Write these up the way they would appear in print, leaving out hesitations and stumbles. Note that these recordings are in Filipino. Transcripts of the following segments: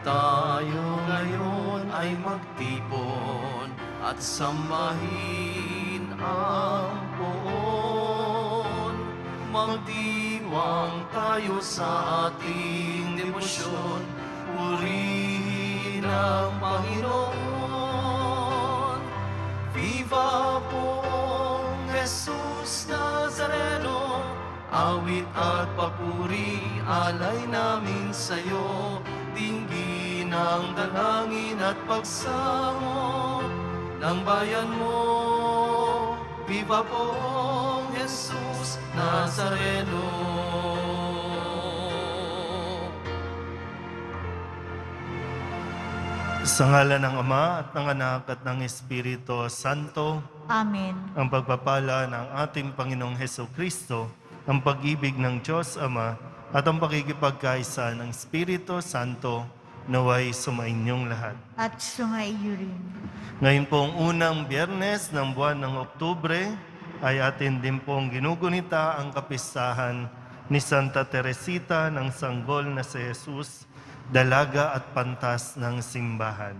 tayo ngayon ay magtipon at sambahin ang poon. Magdiwang tayo sa ating debosyon, purihin ang Panginoon. Viva Poong Jesus Nazareno, awit at papuri alay namin sa'yo. Dinggin ang dalangin at pagsamo ng bayan mo. Viva Poong Jesus Nazareno. Sa ngalan ng Ama at ng Anak at ng Espiritu Santo, Amen. ang pagpapala ng ating Panginoong Hesukristo, ang pag-ibig ng Diyos Ama, at ang pakikipagkaisa ng Espiritu Santo, naway sumainyong lahat. At sumaiyo rin. Ngayon pong unang Biyernes ng buwan ng Oktubre, ay atin din pong ginugunita ang kapistahan ni Santa Teresita ng Sanggol na si Jesus, dalaga at pantas ng simbahan.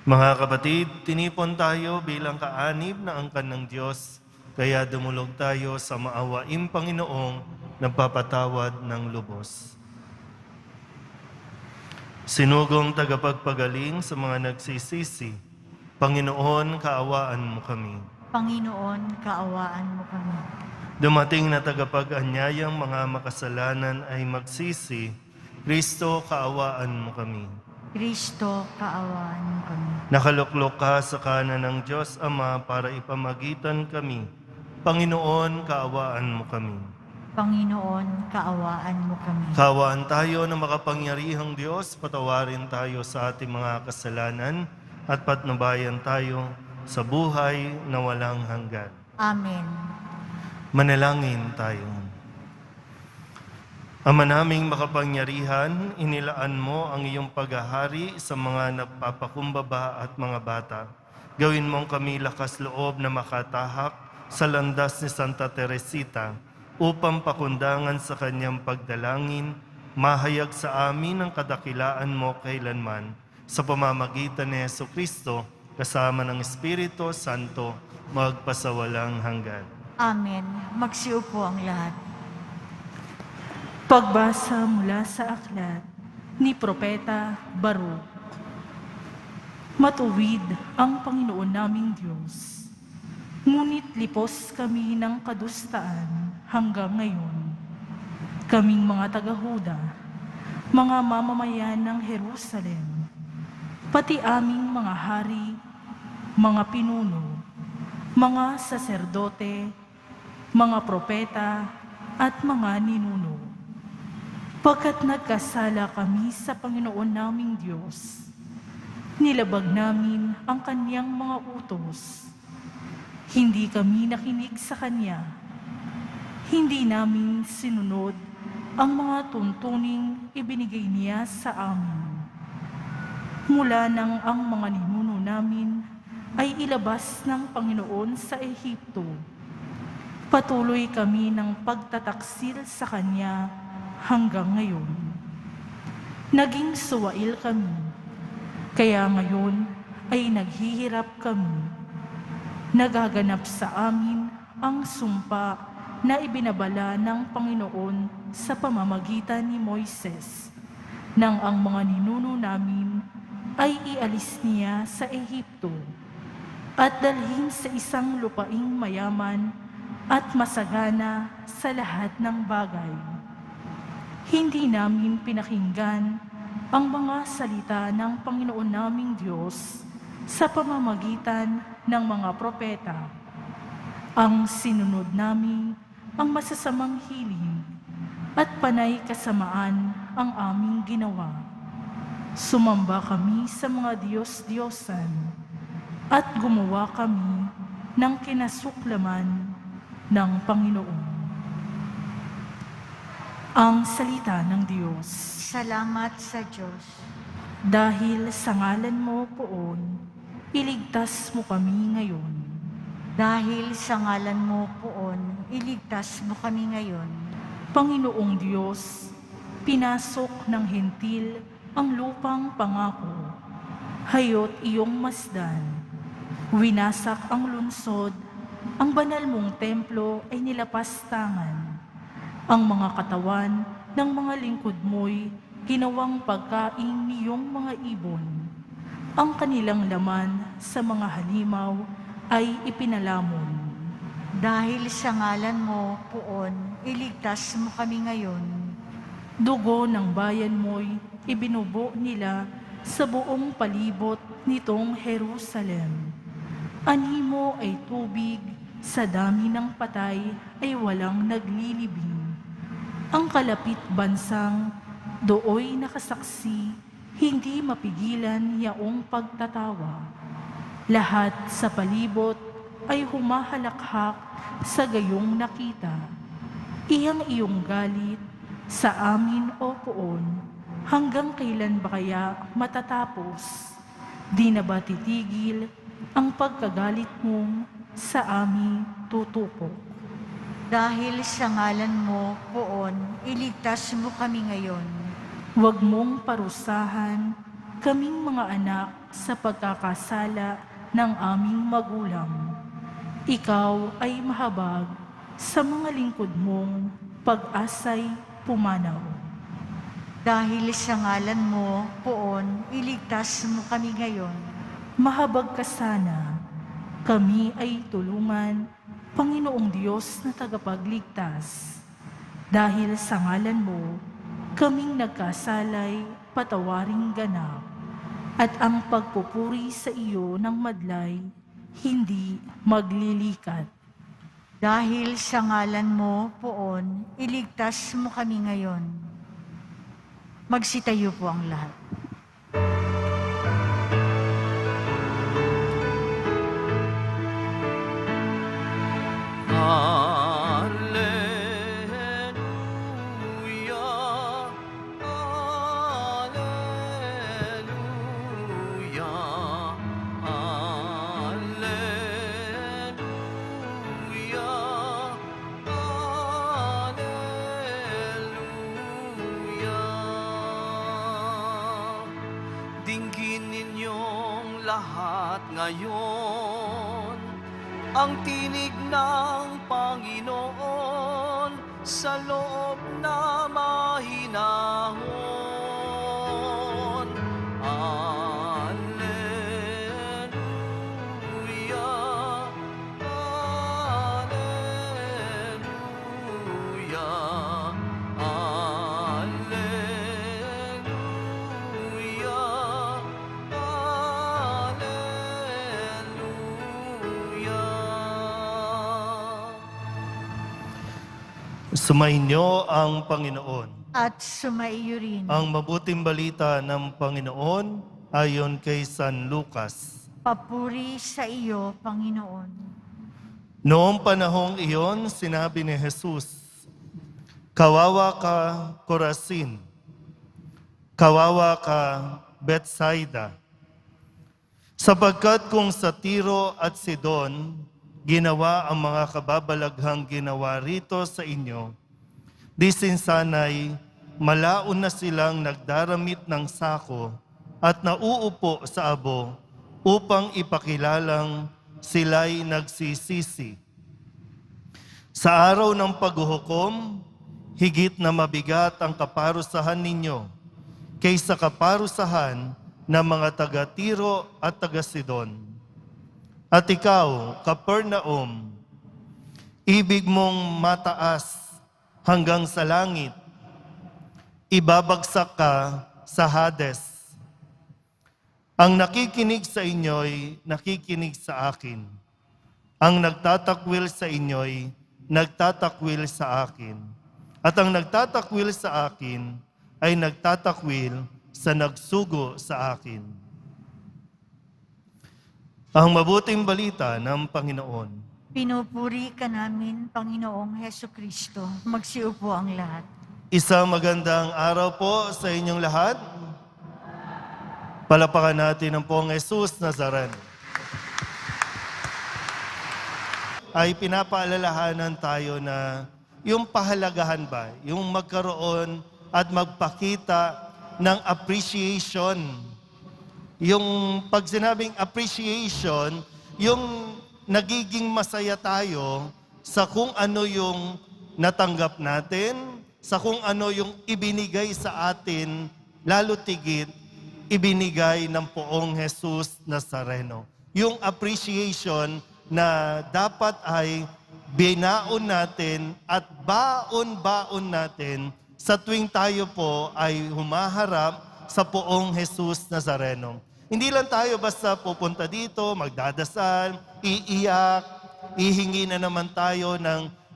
Mga kapatid, tinipon tayo bilang kaanib na angkan ng Diyos, kaya dumulog tayo sa maawaing Panginoong nagpapatawad ng lubos. Sinugong tagapagpagaling sa mga nagsisisi, Panginoon, kaawaan mo kami. Panginoon, kaawaan mo kami. Dumating na tagapag-anyayang mga makasalanan ay magsisi, Kristo, kaawaan mo kami. Kristo, kaawaan mo kami. Nakaluklok ka sa kanan ng Diyos Ama para ipamagitan kami. Panginoon, kaawaan mo kami. Panginoon, kaawaan mo kami. Kaawaan tayo na makapangyarihang Diyos, patawarin tayo sa ating mga kasalanan at patnubayan tayo sa buhay na walang hanggan. Amen. Manalangin tayo. Ama naming makapangyarihan, inilaan mo ang iyong paghahari sa mga nagpapakumbaba at mga bata. Gawin mong kami lakas loob na makatahak sa landas ni Santa Teresita upang pakundangan sa kanyang pagdalangin, mahayag sa amin ang kadakilaan mo kailanman sa pamamagitan ni Jesucristo kasama ng Espiritu Santo magpasawalang hanggan. Amen. Magsiupo ang lahat. Pagbasa mula sa aklat ni Propeta Baruch. Matuwid ang Panginoon naming Diyos, ngunit lipos kami ng kadustaan hanggang ngayon. Kaming mga taga-Huda, mga mamamayan ng Jerusalem, pati aming mga hari, mga pinuno, mga saserdote, mga propeta at mga ninuno. Pagkat nagkasala kami sa Panginoon naming Diyos, nilabag namin ang Kanyang mga utos. Hindi kami nakinig sa Kanya. Hindi namin sinunod ang mga tuntuning ibinigay niya sa amin. Mula nang ang mga ninuno namin ay ilabas ng Panginoon sa Ehipto, patuloy kami ng pagtataksil sa Kanya hanggang ngayon. Naging suwail kami, kaya ngayon ay naghihirap kami. Nagaganap sa amin ang sumpa na ibinabala ng Panginoon sa pamamagitan ni Moises, nang ang mga ninuno namin ay ialis niya sa Ehipto at dalhin sa isang lupaing mayaman at masagana sa lahat ng bagay. Hindi namin pinakinggan ang mga salita ng Panginoon naming Diyos sa pamamagitan ng mga propeta. Ang sinunod namin ang masasamang hiling at panay kasamaan ang aming ginawa. Sumamba kami sa mga Diyos-Diyosan at gumawa kami ng kinasuklaman ng Panginoon. Ang salita ng Diyos. Salamat sa Diyos. Dahil sa ngalan mo, Poon, iligtas mo kami ngayon. Dahil sa ngalan mo, Poon, iligtas mo kami ngayon. Panginoong Diyos, pinasok ng hentil ang lupang pangako. Hayot iyong masdan. Winasak ang lungsod, ang banal mong templo ay nilapastangan. Ang mga katawan ng mga lingkod mo'y ginawang pagkain niyong mga ibon. Ang kanilang laman sa mga halimaw ay ipinalamon. Dahil sa ngalan mo, Poon, iligtas mo kami ngayon. Dugo ng bayan mo'y ibinubo nila sa buong palibot nitong Jerusalem. Animo ay tubig, sa dami ng patay ay walang naglilibing. Ang kalapit bansang dooy nakasaksi, hindi mapigilan yaong pagtatawa. Lahat sa palibot ay humahalakhak sa gayong nakita. Iyong galit sa amin, O Poon, hanggang kailan ba kaya matatapos? Di na ba titigil ang pagkagalit mong sa amin tutupo? Dahil sa ngalan mo, Poon, iligtas mo kami ngayon. Huwag mong parusahan kaming mga anak sa pagkakasala ng aming magulang. Ikaw ay mahabag sa mga lingkod mong pag-asay pumanaw. Dahil sa ngalan mo, Poon, iligtas mo kami ngayon. Mahabag ka sana, kami ay tulungan, Panginoong Diyos na tagapagligtas. Dahil sa ngalan mo, kaming nagkasalay, patawaring ganap, at ang pagpupuri sa iyo ng madlay, hindi maglilikat. Dahil sa ngalan mo, Poon, iligtas mo kami ngayon. Magsitayo po ang lahat. Alleluia, alleluia, alleluia, alleluia. Dinggin ninyong lahat ngayon ang tinig ng Panginoon sa loob na mahinahon. Alleluia, alleluia, alleluia, alleluia. Sumainyo ang Panginoon. At sumaiyo rin. Ang mabuting balita ng Panginoon ayon kay San Lucas. Papuri sa iyo, Panginoon. Noong panahong iyon, sinabi ni Jesus, "Kawawa ka, Corazin! Kawawa ka, Bethsaida! Sapagkat kung sa Tiro at Sidon, ginawa ang mga kababalaghang ginawa rito sa inyo, di sinsanay malaon na silang nagdaramit ng sako at nauupo sa abo upang ipakilalang sila'y nagsisisi. Sa araw ng paghuhukom, higit na mabigat ang kaparusahan ninyo kaysa kaparusahan ng mga taga-Tiro at taga-Sidon. At ikaw, Capernaum, ibig mong mataas hanggang sa langit, ibabagsak ka sa Hades. Ang nakikinig sa inyo'y nakikinig sa akin. Ang nagtatakwil sa inyo'y nagtatakwil sa akin. At ang nagtatakwil sa akin ay nagtatakwil sa nagsugo sa akin." Ang mabuting balita ng Panginoon. Pinupuri ka namin, Panginoong Heso Kristo. Magsiupo ang lahat. Isang magandang araw po sa inyong lahat. Palapakan natin ang Poong Jesus Nazaret. Ay pinapaalalahanan tayo na yung pahalagahan ba, yung magkaroon at magpakita ng appreciation. Yung pag sinabing appreciation, yung nagiging masaya tayo sa kung ano yung natanggap natin, sa kung ano yung ibinigay sa atin, lalo tigit, ibinigay ng Poong Jesus Nazareno. Yung appreciation na dapat ay binaon natin at baon-baon natin sa tuwing tayo po ay humaharap sa Poong Jesus Nazareno. Hindi lang tayo basta pupunta dito, magdadasal, iiyak, ihingi na naman tayo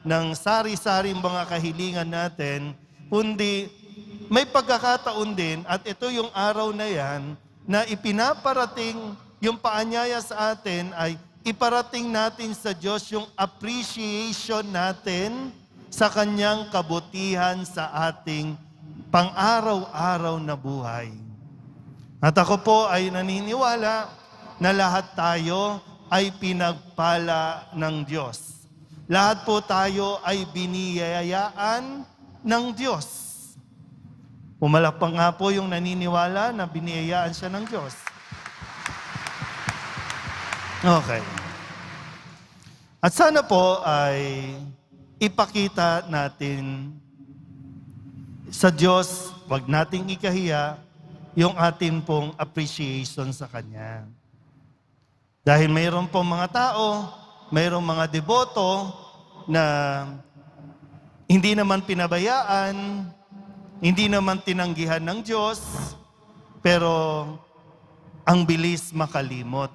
ng sari-saring mga kahilingan natin, kundi may pagkakataon din at ito yung araw na yan na ipinaparating yung paanyaya sa atin ay iparating natin sa Diyos yung appreciation natin sa Kanyang kabutihan sa ating pang-araw-araw na buhay. At ako po ay naniniwala na lahat tayo ay pinagpala ng Diyos. Lahat po tayo ay biniyayaan ng Diyos. Pumalakpak nga po yung naniniwala na biniyayaan siya ng Diyos. Okay. At sana po ay ipakita natin sa Diyos, wag nating ikahiya, yung atin pong appreciation sa Kanya. Dahil mayroon pong mga tao, mayroong mga deboto na hindi naman pinabayaan, hindi naman tinanggihan ng Diyos, pero ang bilis makalimot.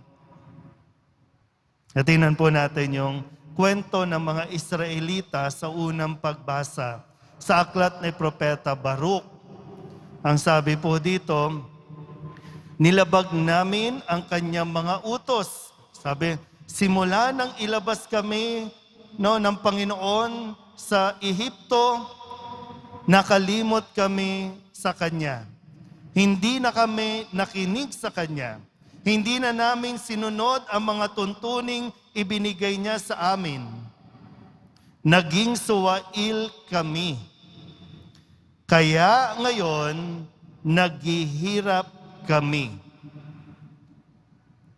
At tingnan po natin yung kwento ng mga Israelita sa unang pagbasa sa aklat ni Propeta Baruch. Ang sabi po dito, nilabag namin ang kanyang mga utos. Sabi, simula nang ilabas kami ng Panginoon sa Ehipto, nakalimot kami sa Kanya. Hindi na kami nakinig sa Kanya. Hindi na namin sinunod ang mga tuntuning ibinigay niya sa amin. Naging suwail kami. Kaya ngayon, naghihirap kami.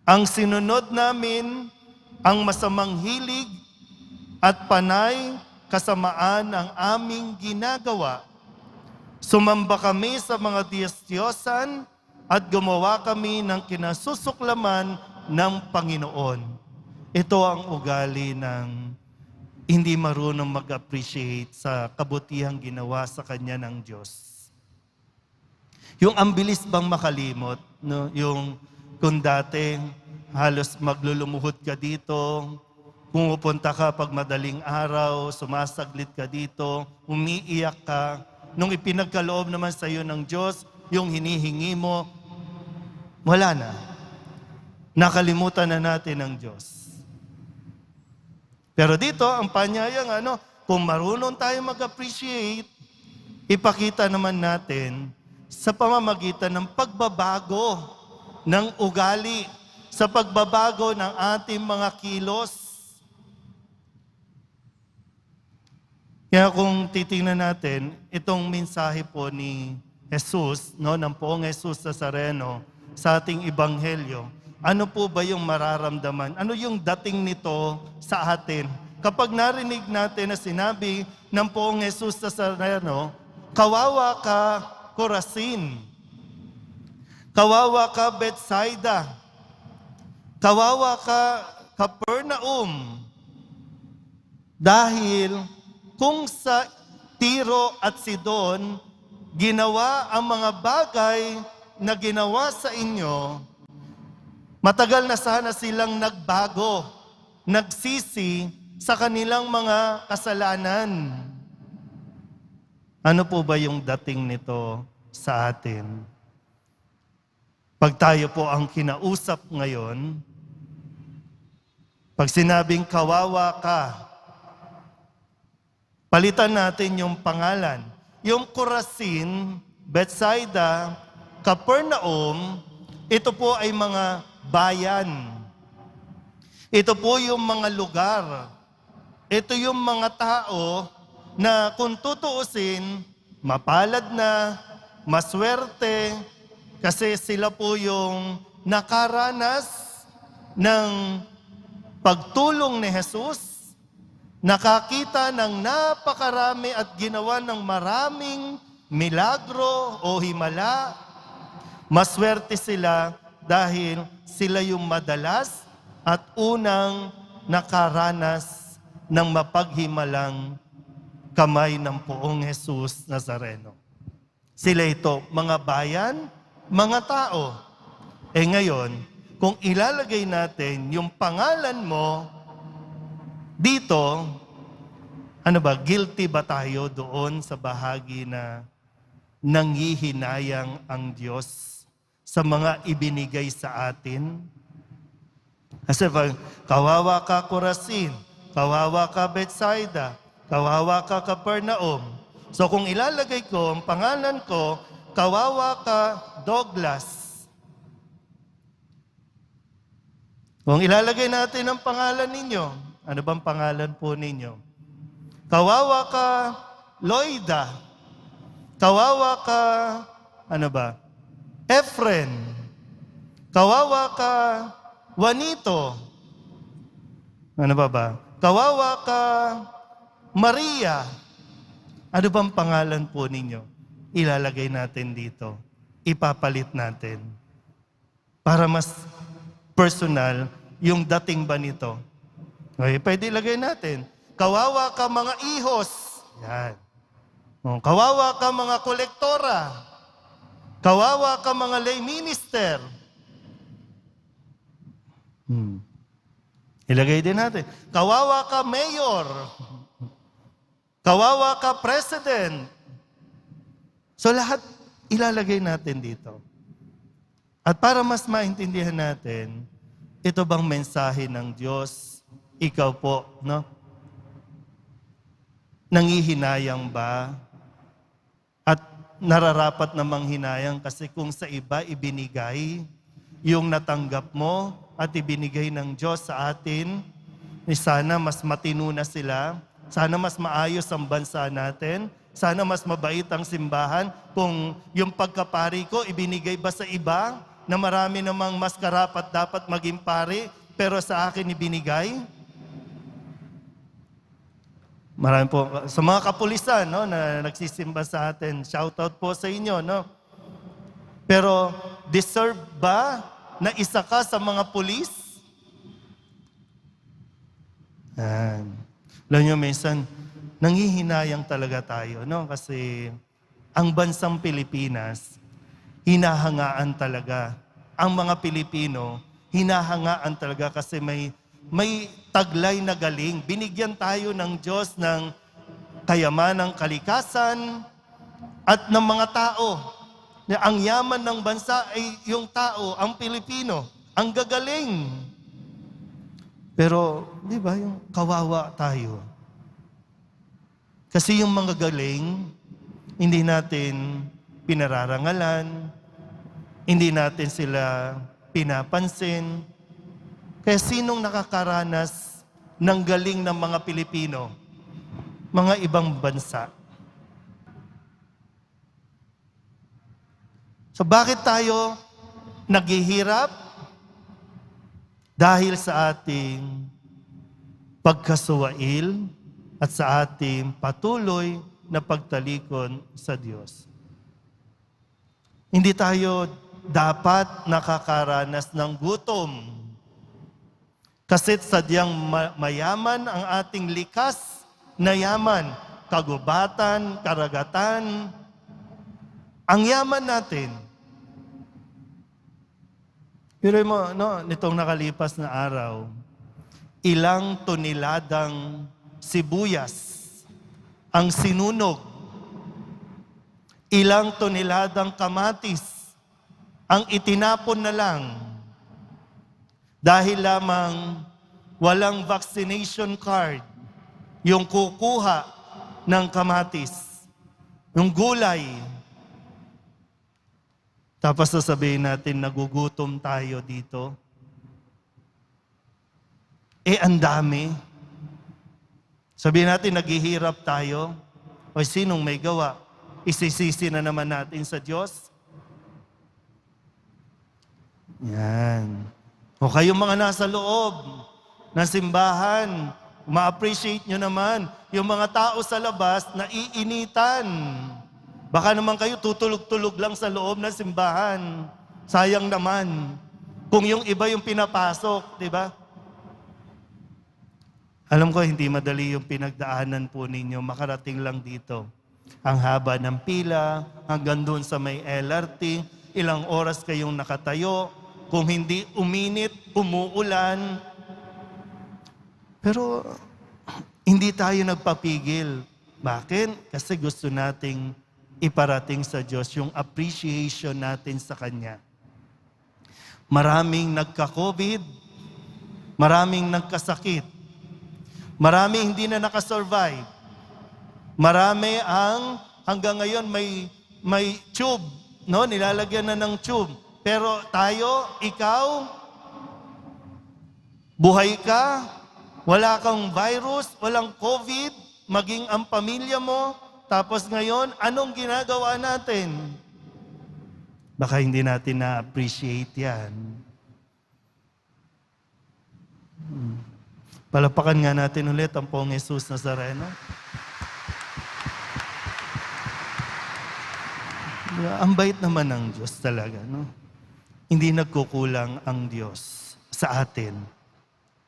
Ang sinunod namin, ang masamang hilig at panay kasamaan ang aming ginagawa. Sumamba kami sa mga Diyos-Diyosan at gumawa kami ng kinasusuklaman ng Panginoon. Ito ang ugali ng hindi marunong mag-appreciate sa kabutihang ginawa sa Kanya ng Diyos. Yung ang bilis bang makalimot, no? Yung kung dati halos maglulumuhod ka dito, pumupunta ka pag madaling araw, sumasaglit ka dito, umiiyak ka, nung ipinagkaloob naman sa iyo ng Diyos, yung hinihingi mo, wala na. Nakalimutan na natin ang Diyos. Pero dito, ang panyayang kung marunong tayo mag-appreciate, ipakita naman natin sa pamamagitan ng pagbabago ng ugali, sa pagbabago ng ating mga kilos. Kaya kung titingnan natin, itong mensahe po ni Jesus, ng Poong Jesus Nazareno sa ating ebanghelyo, ano po ba yung mararamdaman? Ano yung dating nito sa atin? Kapag narinig natin na sinabi ng Poong Jesus Nazareno, kawawa ka, Corazin. Kawawa ka, Bethsaida. Kawawa ka, Capernaum. Dahil kung sa Tiro at Sidon, ginawa ang mga bagay na ginawa sa inyo, matagal na sana silang nagbago, nagsisi sa kanilang mga kasalanan. Ano po ba yung dating nito sa atin? Pag tayo po ang kinausap ngayon, pag sinabing kawawa ka, palitan natin yung pangalan. Yung Corazin, Bethsaida, Capernaum, ito po ay mga bayan. Ito po yung mga lugar. Ito yung mga tao na kung tutuusin, mapalad na, maswerte, kasi sila po yung nakaranas ng pagtulong ni Jesus, nakakita ng napakarami at ginawa ng maraming milagro o himala. Maswerte sila dahil sila yung madalas at unang nakaranas ng mapaghimalang kamay ng Poong Jesus Nazareno. Sila ito, mga bayan, mga tao. Ngayon, kung ilalagay natin yung pangalan mo dito, guilty ba tayo doon sa bahagi na nanghihinayang ang Diyos sa mga ibinigay sa atin? Kasi kawawa ka Corazin, kawawa ka Bethsaida, kawawa ka Capernaum. So kung ilalagay ko ang pangalan ko, kawawa ka Douglas. Kung ilalagay natin ang pangalan ninyo, ano bang pangalan po ninyo? Kawawa ka Loida. Kawawa ka, Efren. Kawawa ka Juanito. Kawawa ka Maria. Ano bang pangalan po ninyo? Ilalagay natin dito. Ipapalit natin. Para mas personal yung dating ba nito. Okay, pwede ilagay natin. Kawawa ka mga ihos. Yan. Kawawa ka mga kolektora. Kawawa ka mga lay minister. Ilagay din natin. Kawawa ka mayor. Kawawa ka president. So lahat ilalagay natin dito. At para mas maintindihan natin, ito bang mensahe ng Diyos? Ikaw po, no? Nangihinayang ba? At nararapat namang hinayang kasi kung sa iba ibinigay, yung natanggap mo at ibinigay ng Diyos sa atin, sana mas matino na sila, sana mas maayos ang bansa natin, sana mas mabait ang simbahan. Kung yung pagkapari ko ibinigay ba sa iba, na marami namang mas karapat dapat maging pari, pero sa akin ibinigay? Marami po. Sa mga kapulisan, no, na nagsisimba sa atin, shoutout po sa inyo. No? Pero deserve ba na isa ka sa mga pulis? Alam nyo, minsan, nanghihinayang talaga tayo. No? Kasi ang bansang Pilipinas, hinahangaan talaga. Ang mga Pilipino, hinahangaan talaga kasi may taglay na galing. Binigyan tayo ng Diyos ng kayamanang kalikasan at ng mga tao. Ang yaman ng bansa ay yung tao, ang Pilipino, ang gagaling. Pero, di ba, yung kawawa tayo. Kasi yung mga galing, hindi natin pinararangalan, hindi natin sila pinapansin. Kaya sinong nakakaranas ng galing ng mga Pilipino? Mga ibang bansa. So bakit tayo naghihirap? Dahil sa ating pagkasuwail at sa ating patuloy na pagtalikod sa Diyos. Hindi tayo dapat nakakaranas ng gutom. Kasi sadyang mayaman ang ating likas na yaman, kagubatan, karagatan. Ang yaman natin. Pero mo, no, nitong nakalipas na araw, ilang toneladang sibuyas ang sinunog. Ilang toneladang kamatis ang itinapon na lang dahil lamang walang vaccination card yung kukuha ng kamatis, yung gulay. Tapos sasabihin natin, nagugutom tayo dito. Ang dami. Sabihin natin, naghihirap tayo. O sinong may gawa? isisisi na naman natin sa Diyos? Yan. O kayong mga nasa loob ng simbahan, ma-appreciate nyo naman yung mga tao sa labas na iinitan. Baka naman kayo tutulog-tulog lang sa loob ng simbahan. Sayang naman. Kung yung iba yung pinapasok, di ba? Alam ko, hindi madali yung pinagdaanan po ninyo. Makarating lang dito. Ang haba ng pila, hanggang doon sa may LRT, ilang oras kayong nakatayo. Kung hindi uminit, umuulan. Pero hindi tayo nagpapigil. Bakit? Kasi gusto nating iparating sa Diyos yung appreciation natin sa Kanya. Maraming nagka-COVID, maraming nagkasakit, marami hindi na nakasurvive, marami ang hanggang ngayon may tube, no? Nilalagyan na ng tube. Pero tayo, ikaw, buhay ka, wala kang virus, walang COVID, maging ang pamilya mo, tapos ngayon, anong ginagawa natin? Baka hindi natin na-appreciate yan. Palapakan nga natin ulit ang Poong Jesus Nazareno. Ang bait naman ng Diyos talaga, no? Hindi nagkukulang ang Diyos sa atin.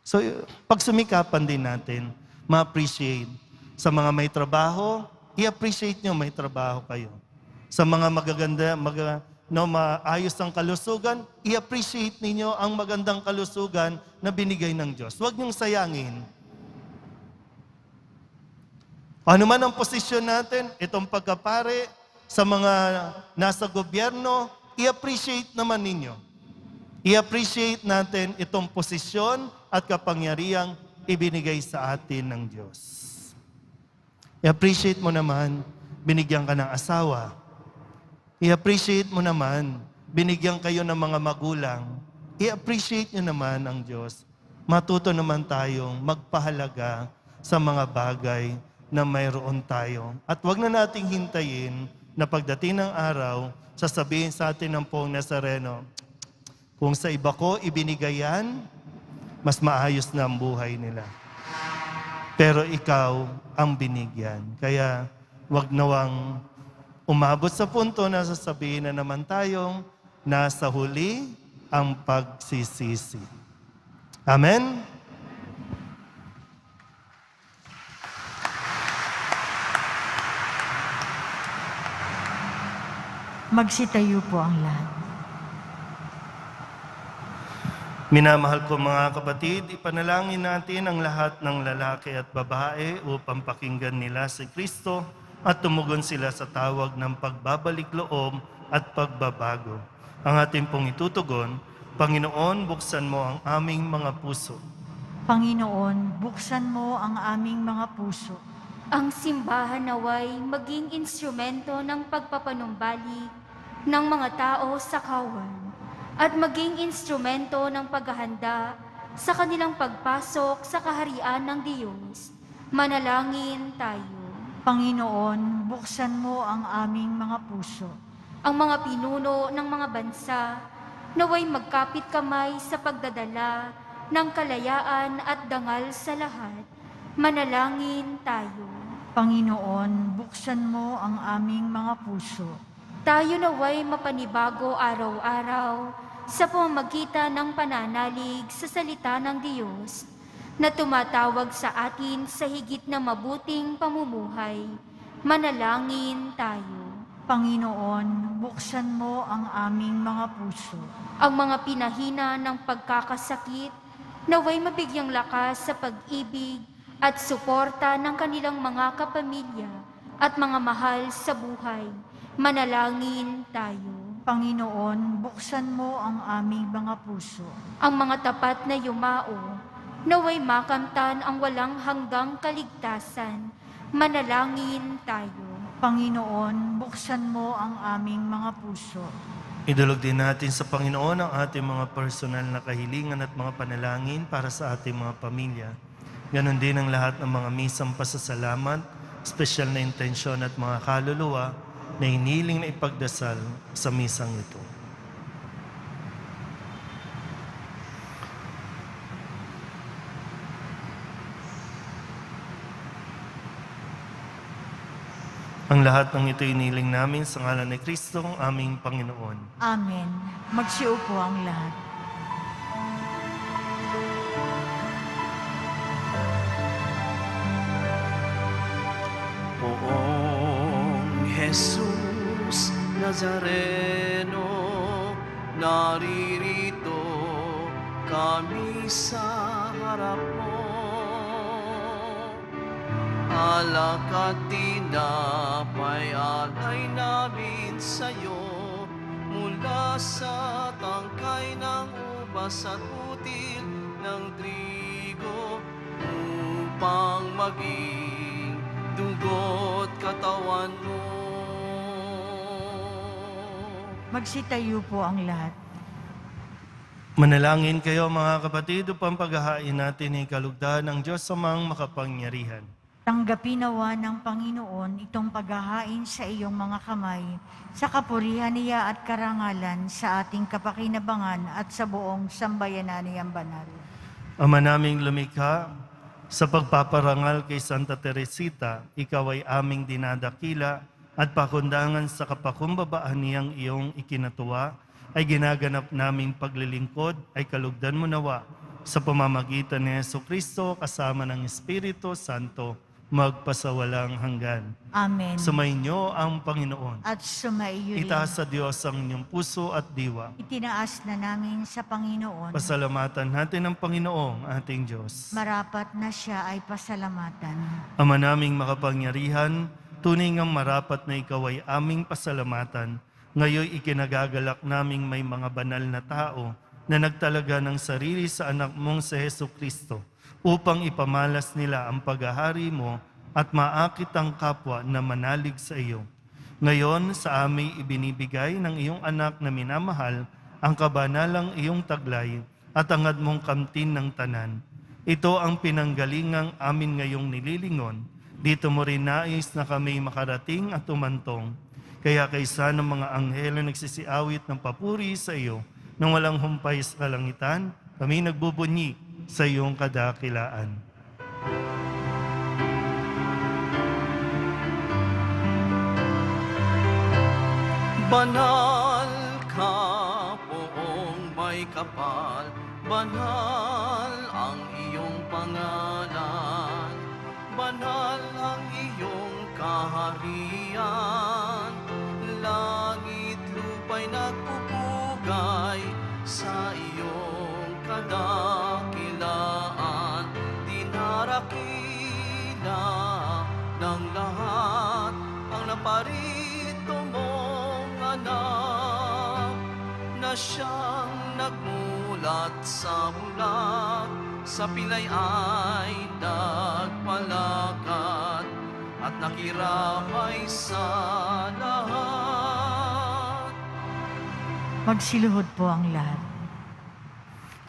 So, pag sumikapan din natin, ma-appreciate. Sa mga may trabaho, i-appreciate nyo may trabaho kayo. Sa mga magaganda, maayos ang kalusugan, i-appreciate ninyo ang magandang kalusugan na binigay ng Diyos. Huwag niyong sayangin. Ano man ang posisyon natin, itong pagkapare, sa mga nasa gobyerno, i-appreciate naman ninyo. I-appreciate natin itong posisyon at kapangyarihang ibinigay sa atin ng Diyos. I-appreciate mo naman, binigyan ka ng asawa. I-appreciate mo naman, binigyan kayo ng mga magulang. I-appreciate nyo naman ang Diyos. Matuto naman tayong magpahalaga sa mga bagay na mayroon tayo. At wag na nating hintayin na pagdating ng araw, sasabihin sa atin ng Poong Nazareno, kung sa iba ko ibinigay yan, mas maayos na ang buhay nila. Pero ikaw ang binigyan. Kaya wag nawang umabot sa punto na sasabihin na naman tayong nasa huli ang pagsisisi. Amen? Magsitayo po ang lahat. Minamahal ko mga kapatid, ipanalangin natin ang lahat ng lalaki at babae upang pakinggan nila si Kristo at tumugon sila sa tawag ng pagbabalik loob at pagbabago. Ang ating pong itutugon, Panginoon, buksan mo ang aming mga puso. Panginoon, buksan mo ang aming mga puso. Ang simbahan naway maging instrumento ng pagpapanumbalik ng mga tao sa kawan at maging instrumento ng paghahanda sa kanilang pagpasok sa kaharian ng Diyos. Manalangin tayo. Panginoon, buksan mo ang aming mga puso. Ang mga pinuno ng mga bansa naway magkapit kamay sa pagdadala ng kalayaan at dangal sa lahat. Manalangin tayo. Panginoon, buksan mo ang aming mga puso. Tayo naway mapanibago araw-araw sa pamamagitan ng pananalig sa salita ng Diyos na tumatawag sa atin sa higit na mabuting pamumuhay. Manalangin tayo. Panginoon, buksan mo ang aming mga puso. Ang mga pinahina ng pagkakasakit naway mabigyang lakas sa pag-ibig at suporta ng kanilang mga kapamilya at mga mahal sa buhay. Manalangin tayo. Panginoon, buksan mo ang aming mga puso. Ang mga tapat na yumao, naway makamtan ang walang hanggang kaligtasan. Manalangin tayo. Panginoon, buksan mo ang aming mga puso. Idulog din natin sa Panginoon ang ating mga personal na kahilingan at mga panalangin para sa ating mga pamilya. Ganon din ang lahat ng mga misang pasasalamat, espesyal na intensyon at mga kaluluwa na hiniling na ipagdasal sa misang ito. Ang lahat ng ito iniling namin sa ngalan ni Kristo, ang aming Panginoon. Amen. Magsiupo ang lahat. Poong Jesus Nazareno, naririto kami sa harap mo. Alak at tinapay alay namin sa'yo, mula sa tangkay ng ubas at butil ng trigo, upang maging dugo't katawan mo. Magsitayo po ang lahat. Manalangin kayo mga kapatid upang paghahain natin ay kalugdan ng Diyos Amang makapangyarihan. Tanggapin nawa ng Panginoon itong paghahain sa iyong mga kamay, sa kapurihan niya at karangalan sa ating kapakinabangan at sa buong sambayanan niyang banal. Ama naming lumikha, sa pagpaparangal kay Santa Teresita, ikaw ay aming dinadakila at pakundangan sa kapakumbabaan niyang iyong ikinatuwa, ay ginaganap naming paglilingkod ay kalugdan mo nawa sa pamamagitan ni Jesucristo kasama ng Espiritu Santo, magpasawalang hanggan. Amen. Sumainyo ang Panginoon. At sumaiyo rin. Itaas sa Diyos ang inyong puso at diwa. Itinaas na namin sa Panginoon. Pasalamatan natin ang Panginoong ating Diyos. Marapat na siya ay pasalamatan. Ama naming makapangyarihan, tunay ngang marapat na ikaw ay aming pasalamatan. Ngayon ikinagagalak naming may mga banal na tao na nagtalaga ng sarili sa anak mong sa Jesucristo upang ipamalas nila ang paghahari mo at maakit ang kapwa na manalig sa iyo. Ngayon sa amin ibinibigay ng iyong anak na minamahal ang kabanalang iyong taglay at angad mong kamtin ng tanan. Ito ang pinanggalingang amin ngayong nililingon. Dito mo rin nais na kami makarating at umantong. Kaya kaysa ng mga anghelo nagsisiawit ng papuri sa iyo, nang walang humpay sa kalangitan, kami nagbubunyi sa iyong kadakilaan. Banal ka, poong may kapal, banal ang iyong pangalan, banal ang iyong kaharian, langit lupa'y nagpupugay sa iyong kadakilaan, dinarakila ng lahat ang naparito mong anak, na siyang nagmulat sa bulat, sa pilay ay nagpalakad at nakiramay sa lahat. Magsiluhod po ang lahat.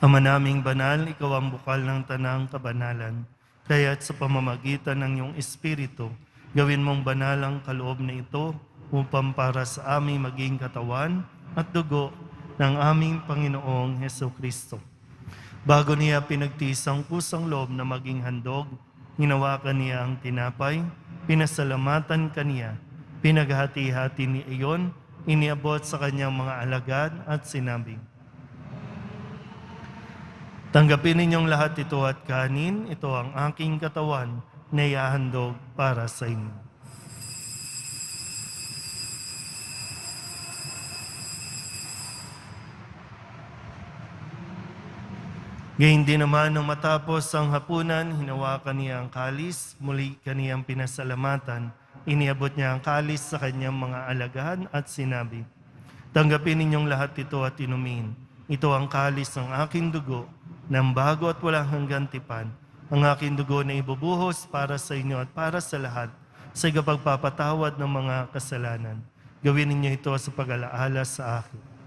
Ama naming banal, ikaw ang bukal ng tanang kabanalan. Kaya't sa pamamagitan ng iyong Espiritu, gawin mong banal ang kaloob na ito upang para sa aming maging katawan at dugo ng aming Panginoong Jesucristo. Bago niya pinagtiis ang kusang loob na maging handog, hinawakan niya ang tinapay, pinasalamatan kaniya, pinaghati-hati ni iyon, iniabot sa kanyang mga alagad at sinabi, tanggapin ninyong lahat ito at kanin, ito ang aking katawan na ihahandog para sa inyo. Gayun din naman nung matapos ang hapunan, hinawakan niya ang kalis, muli kaniyang pinasalamatan, iniabot niya ang kalis sa kanyang mga alagad at sinabi, tanggapin ninyong lahat ito at inumin. Ito ang kalis ng aking dugo, ng bago at walang hanggang tipan, ang aking dugo na ibubuhos para sa inyo at para sa lahat, sa ikapagpapatawad ng mga kasalanan. Gawin ninyo ito sa pag-alaala sa akin.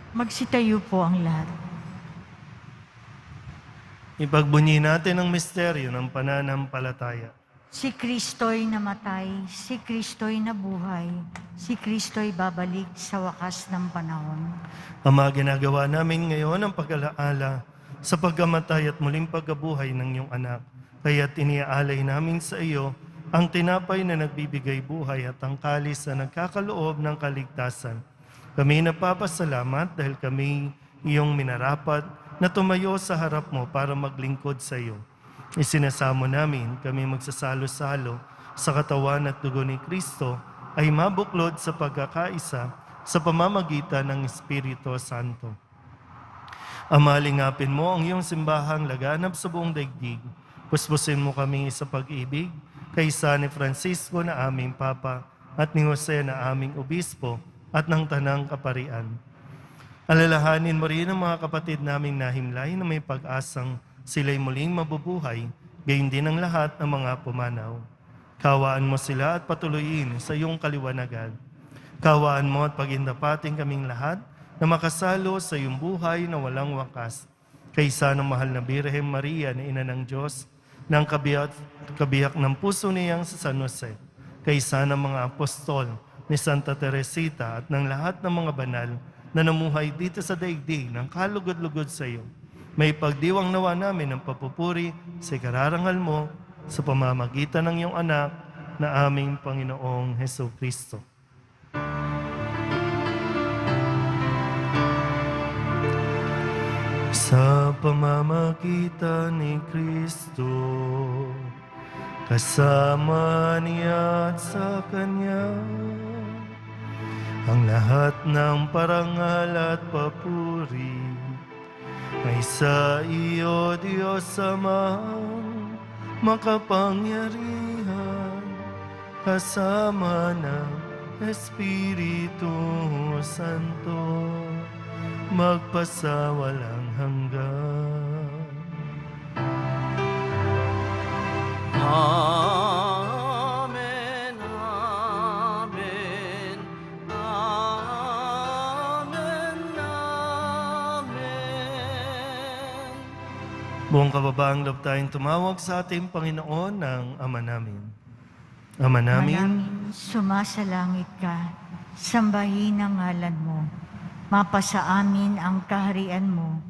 Magsitayo po ang lahat. Ipagbunyi natin ang misteryo ng pananampalataya. Si Kristo'y namatay, si Kristo'y nabuhay, si Kristo'y babalik sa wakas ng panahon. Ama, ginagawa namin ngayon ang pag-alaala sa pagkamatay at muling pagkabuhay ng iyong anak. Kaya't iniaalay namin sa iyo ang tinapay na nagbibigay buhay at ang kalis na nagkakaloob ng kaligtasan. Kami napapasalamat dahil kami iyong minarapat na tumayo sa harap mo para maglingkod sa iyo. Isinasamo namin kami magsasalo-salo sa katawan at dugo ni Kristo ay mabuklod sa pagkakaisa sa pamamagitan ng Espiritu Santo. Ama, lingapin mo ang iyong simbahang laganap sa buong daigdig. Puspusin mo kami sa pag-ibig kaysa ni Francisco na aming Papa at ni Jose na aming Obispo at ng Tanang Kaparian. Alalahanin mo rin ang mga kapatid naming nahimlay na may pag-asang sila'y muling mabubuhay, gayon din ang lahat ng mga pumanaw. Kawaan mo sila at patuloyin sa iyong kaliwanagan. Kawaan mo at pagindapating kaming lahat na makasalo sa iyong buhay na walang wakas. Kaysa ng mahal na Birhen Maria na Ina ng Diyos, ng kabiyak ng puso niyang sa San Jose, kaysa ng mga apostol ni Santa Teresita at ng lahat ng mga banal na namuhay dito sa daigdig ng kalugod-lugod sa iyo. May pagdiwang nawa namin ng papupuri sa ikararangal mo sa pamamagitan ng iyong anak na aming Panginoong Hesukristo. Sa pamamagitan ni Kristo, kasama niya at sa Kanya, ang lahat ng parangal at papuri ay sa iyo, Diyos Amang makapangyarihan, kasama ng Espiritu Santo, magpasawalang hanggan. Amen, amen, amen, amen. Buong kababaang loob tayong tumawag sa ating Panginoon ng Ama namin. Ama namin, Sumasalangit ka, sambahin ang ngalan mo. Mapasa amin ang kaharian mo.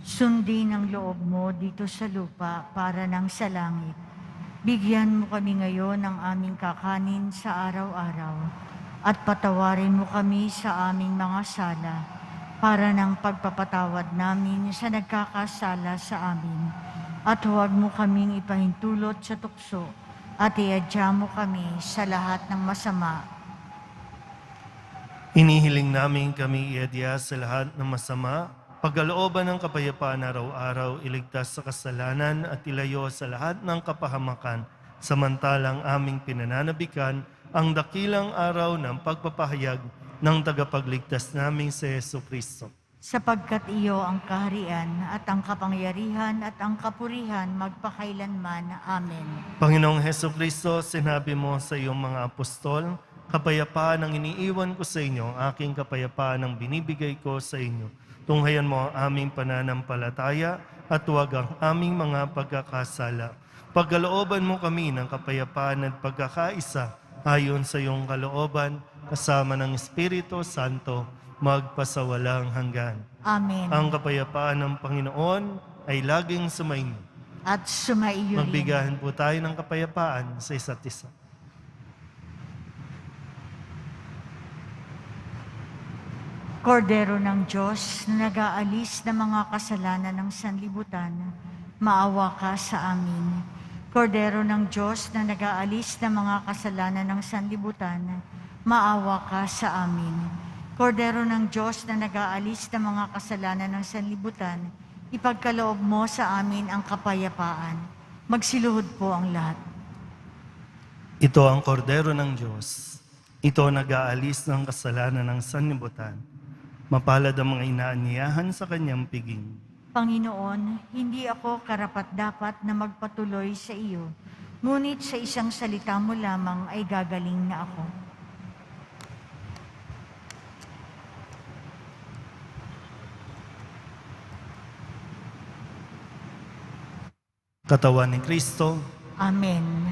Sundin ang loob mo dito sa lupa para nang sa langit. Bigyan mo kami ngayon ng aming kakanin sa araw-araw at patawarin mo kami sa aming mga sala para ng pagpapatawad namin sa nagkakasala sa amin. At huwag mo kaming ipahintulot sa tukso at iadya mo kami sa lahat ng masama. inihiling namin kami iadya sa lahat ng masama, pagkalooban ng kapayapaan araw-araw, iligtas sa kasalanan at ilayo sa lahat ng kapahamakan, samantalang aming pinananabikan ang dakilang araw ng pagpapahayag ng tagapagligtas naming si Jesucristo. Sapagkat iyo ang kaharian at ang kapangyarihan at ang kapurihan magpakailanman. Amen. Panginoong Jesucristo, sinabi mo sa iyong mga apostol, kapayapaan ang iniiwan ko sa inyo, aking kapayapaan ang binibigay ko sa inyo. Tunghayan mo ang aming pananampalataya at huwag ang aming mga pagkakasala. Pagkalooban mo kami ng kapayapaan at pagkakaisa ayon sa iyong kalooban, kasama ng Espiritu Santo, magpasawalang hanggan. Amen. Ang kapayapaan ng Panginoon ay laging sumainyo. At sumaiyo rin. Magbigahan po tayo ng kapayapaan sa isa't isa. Kordero ng Diyos na nag-aalis ng mga kasalanan ng sanlibutan, maawa ka sa amin. Kordero ng Diyos na nag-aalis ng mga kasalanan ng sanlibutan, maawa ka sa amin. Kordero ng Diyos na nag-aalis ng mga kasalanan ng sanlibutan, ipagkaloob mo sa amin ang kapayapaan. Magsiluhod po ang lahat. Ito ang kordero ng Diyos. Ito nag-aalis ng kasalanan ng sanlibutan. Mapalad ang mga inaanyayahan sa kanyang piging. Panginoon, hindi ako karapat-dapat na magpatuloy sa iyo, ngunit sa isang salita mo lamang ay gagaling na ako. Katawan ni Kristo. Amen.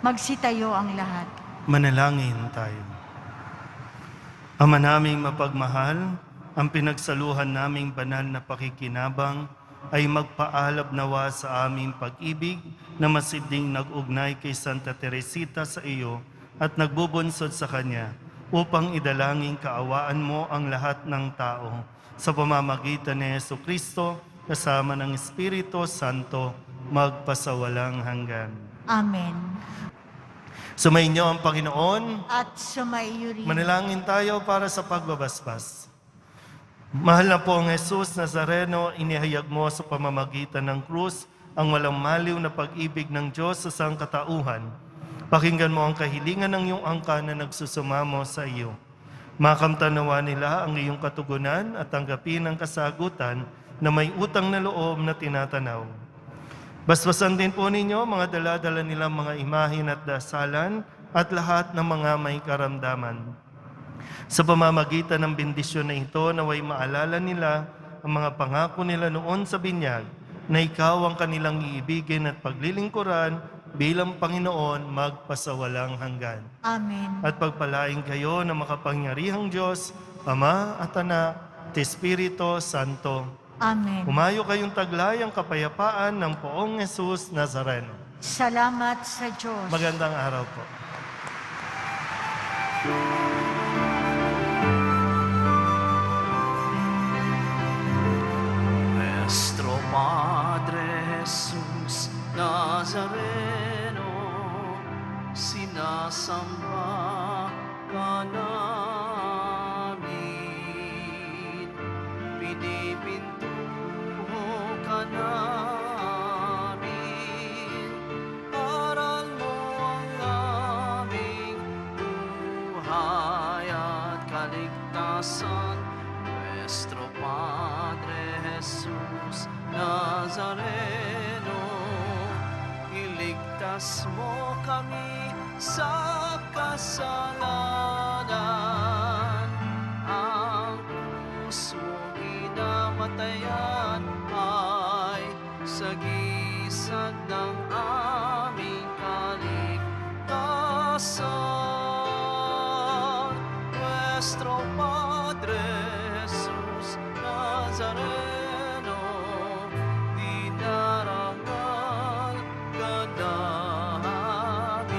Magsitayo ang lahat. Manalangin tayo. Ama naming mapagmahal, ang pinagsaluhan naming banal na pakikinabang ay magpaalab nawa sa aming pag-ibig na masiding nag-ugnay kay Santa Teresita sa iyo at nagbubunsod sa kanya upang idalangin kaawaan mo ang lahat ng tao sa pamamagitan ni Jesucristo kasama ng Espiritu Santo magpasawalang hanggan. Amen. Sumainyo ang Panginoon. At sumaiyo rin. Manalangin tayo para sa pagbabasbas. Mahal na pong Jesus Nazareno, inihayag mo sa pamamagitan ng krus ang walang maliw na pag-ibig ng Diyos sa sangkatauhan. Pakinggan mo ang kahilingan ng iyong angka na nagsusumamo sa iyo. Makamtanawa nila ang iyong katugunan at tanggapin ang kasagutan na may utang na loob na tinatanaw. Basbasan din po ninyo mga dala-dala nilang mga imahin at dasalan at lahat ng mga may karamdaman. Sa pamamagitan ng bendisyon na ito, naway maalala nila ang mga pangako nila noon sa binyag na ikaw ang kanilang iibigin at paglilingkuran bilang Panginoon magpasawalang hanggan. Amen. At pagpalain kayo ng makapangyarihang Diyos, Ama at Anak at Espiritu Santo. Amen. Humayo kayong taglay ang kapayapaan ng Poong Jesus Nazareno. Salamat sa Diyos. Magandang araw po. Nuestro Padre Jesus Nazareno, sinasamba ka namin, pinipintuho ka namin, aral mo ang aming buhay at kaligtasan. Nuestro Padre Jesus Nazareno, iligtas mo kami sa kasalanan. Ang puso ginamatayan ay sagisag ng aming kaligtasan. Nuestro Padre Jesus Nazareno, dinarangal ka namin.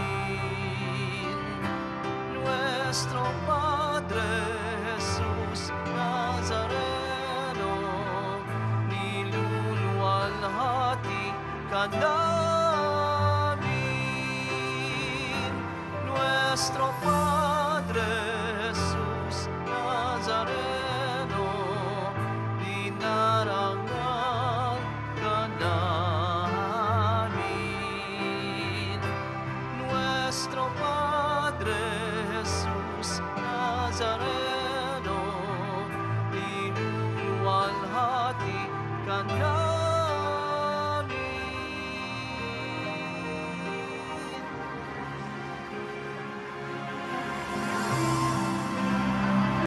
Nuestro Padre Jesus Nazareno, niluluwalhati ka namin. Nuestro